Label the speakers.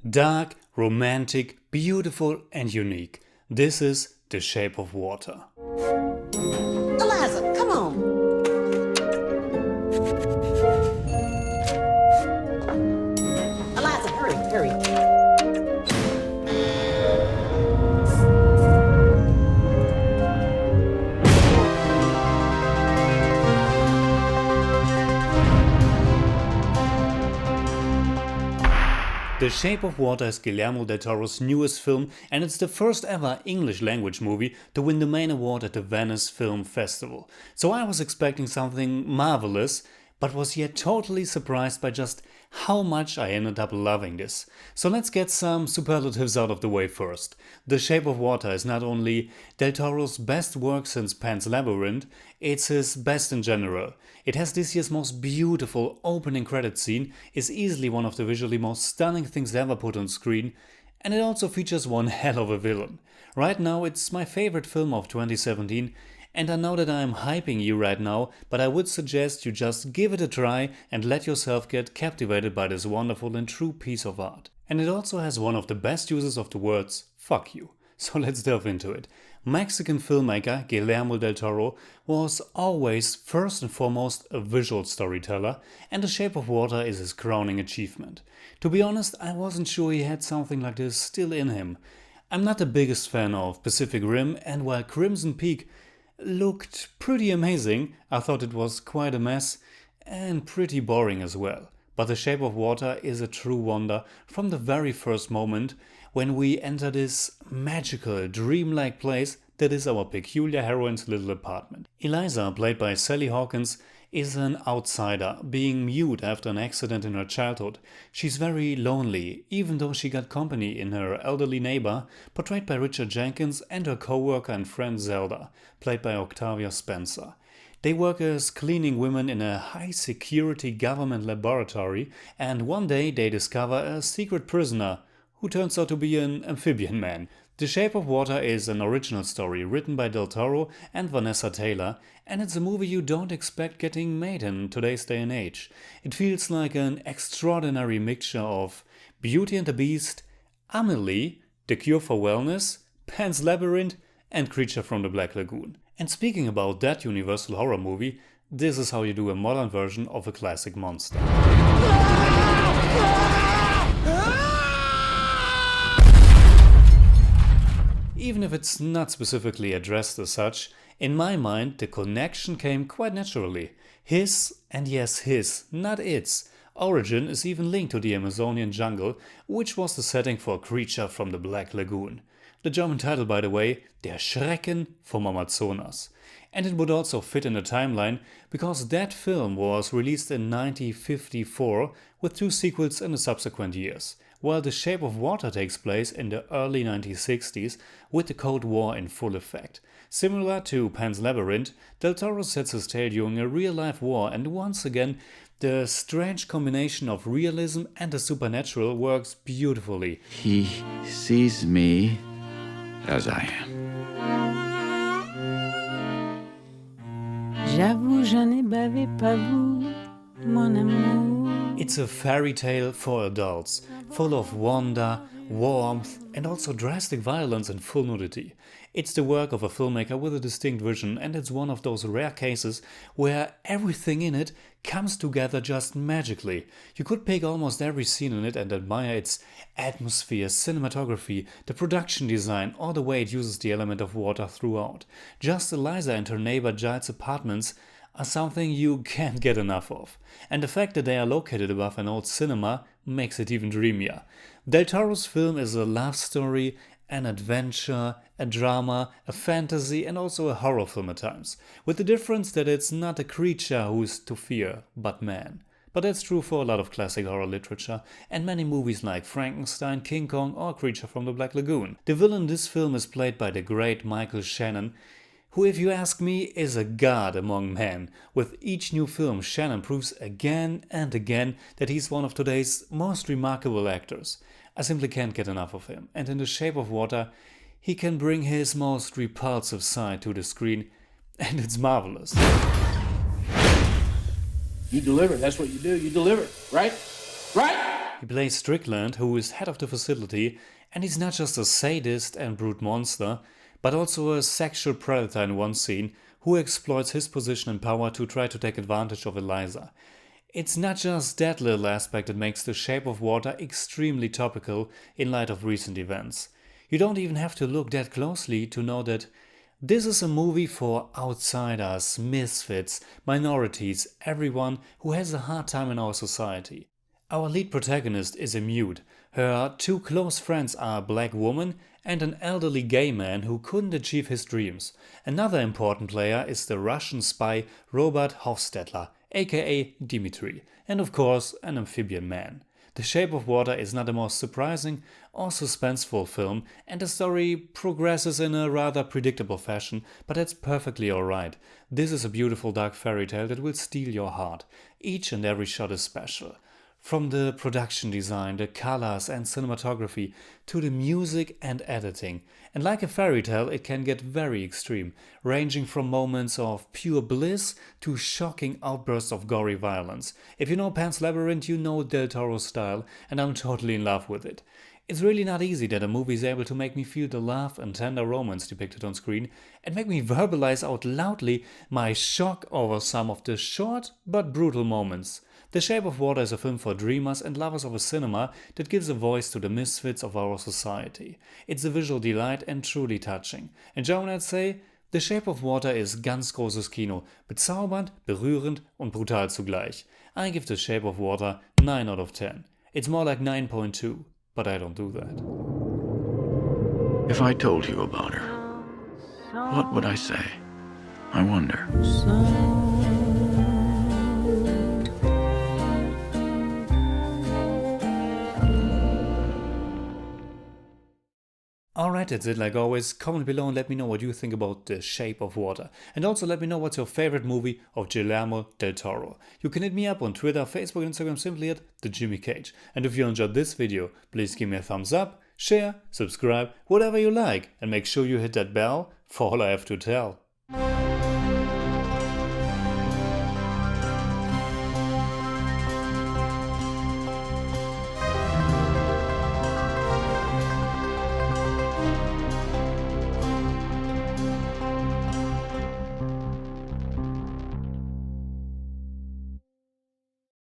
Speaker 1: Dark, romantic, beautiful and unique. This is The Shape of Water.
Speaker 2: Eliza, come on. Eliza, hurry.
Speaker 1: The Shape of Water is Guillermo del Toro's newest film, and it's the first ever English language movie to win the main award at the Venice Film Festival. So I was expecting something marvelous, but was yet totally surprised by just how much I ended up loving this. So let's get some superlatives out of the way first. The Shape of Water is not only del Toro's best work since Pan's Labyrinth, it's his best in general. It has this year's most beautiful opening credit scene, is easily one of the visually most stunning things ever put on screen, and it also features one hell of a villain. Right now it's my favorite film of 2017, and I know that I'm hyping you right now, but I would suggest you just give it a try and let yourself get captivated by this wonderful and true piece of art. And it also has one of the best uses of the words "fuck you." So let's delve into it. Mexican filmmaker Guillermo del Toro was always first and foremost a visual storyteller, and The Shape of Water is his crowning achievement. To be honest, I wasn't sure he had something like this still in him. I'm not the biggest fan of Pacific Rim, and while Crimson Peak looked pretty amazing, I thought it was quite a mess and pretty boring as well. But The Shape of Water is a true wonder from the very first moment when we enter this magical, dreamlike place that is our peculiar heroine's little apartment. Eliza, played by Sally Hawkins, is an outsider, being mute after an accident in her childhood. She's very lonely, even though she got company in her elderly neighbor, portrayed by Richard Jenkins, and her co-worker and friend Zelda, played by Octavia Spencer. They work as cleaning women in a high-security government laboratory, and one day they discover a secret prisoner who turns out to be an amphibian man. The Shape of Water is an original story written by Del Toro and Vanessa Taylor, and it's a movie you don't expect getting made in today's day and age. It feels like an extraordinary mixture of Beauty and the Beast, Amelie, The Cure for Wellness, Pan's Labyrinth, and Creature from the Black Lagoon. And speaking about that universal horror movie, this is how you do a modern version of a classic monster. Even if it's not specifically addressed as such, in my mind the connection came quite naturally. His, and yes his, not its, origin is even linked to the Amazonian jungle, which was the setting for Creature from the Black Lagoon. The German title, by the way, Der Schrecken vom Amazonas. And it would also fit in the timeline because that film was released in 1954 with 2 sequels in the subsequent years, while The Shape of Water takes place in the early 1960s with the Cold War in full effect. Similar to Pan's Labyrinth, Del Toro sets his tale during a real-life war, and once again the strange combination of realism and the supernatural works beautifully.
Speaker 3: He sees me as I am.
Speaker 4: J'avoue, je n'ai bavé pas vous, mon amour.
Speaker 1: It's a fairy tale for adults, full of wonder, warmth, and also drastic violence and full nudity. It's the work of a filmmaker with a distinct vision, and it's one of those rare cases where everything in it comes together just magically. You could pick almost every scene in it and admire its atmosphere, cinematography, the production design, or the way it uses the element of water throughout. Just Eliza and her neighbor Giles' apartments are something you can't get enough of. And the fact that they are located above an old cinema makes it even dreamier. Del Toro's film is a love story, an adventure, a drama, a fantasy, and also a horror film at times, with the difference that it's not a creature who is to fear, but man. But that's true for a lot of classic horror literature and many movies like Frankenstein, King Kong, or Creature from the Black Lagoon. The villain in this film is played by the great Michael Shannon, who, if you ask me, is a god among men. With each new film, Shannon proves again and again that he's one of today's most remarkable actors. I simply can't get enough of him, and in The Shape of Water, he can bring his most repulsive side to the screen, and it's marvelous.
Speaker 5: You deliver, that's what you do, you deliver, right? Right?
Speaker 1: He plays Strickland, who is head of the facility, and he's not just a sadist and brute monster, but also a sexual predator in one scene who exploits his position and power to try to take advantage of Eliza. It's not just that little aspect that makes The Shape of Water extremely topical in light of recent events. You don't even have to look that closely to know that this is a movie for outsiders, misfits, minorities, everyone who has a hard time in our society. Our lead protagonist is a mute. Her two close friends are a black woman and an elderly gay man who couldn't achieve his dreams. Another important player is the Russian spy Robert Hofstadter, aka Dimitri, and of course an amphibian man. The Shape of Water is not the most surprising or suspenseful film, and the story progresses in a rather predictable fashion, but that's perfectly alright. This is a beautiful dark fairy tale that will steal your heart. Each and every shot is special. From the production design, the colors and cinematography, to the music and editing. And like a fairy tale, it can get very extreme, ranging from moments of pure bliss to shocking outbursts of gory violence. If you know Pan's Labyrinth, you know Del Toro's style, and I'm totally in love with it. It's really not easy that a movie is able to make me feel the love and tender romance depicted on screen and make me verbalize out loudly my shock over some of the short but brutal moments. The Shape of Water is a film for dreamers and lovers of a cinema that gives a voice to the misfits of our society. It's a visual delight and truly touching. In German I'd say, The Shape of Water is ganz großes Kino, bezaubernd, berührend und brutal zugleich. I give The Shape of Water 9 out of 10. It's more like 9.2, but I don't do that.
Speaker 3: If I told you about her, what would I say? I wonder.
Speaker 1: Alright, that's it. Like always, comment below and let me know what you think about The Shape of Water. And also let me know what's your favorite movie of Guillermo del Toro. You can hit me up on Twitter, Facebook and Instagram simply at TheJimmyCage. And if you enjoyed this video, please give me a thumbs up, share, subscribe, whatever you like. And make sure you hit that bell for all I have to tell.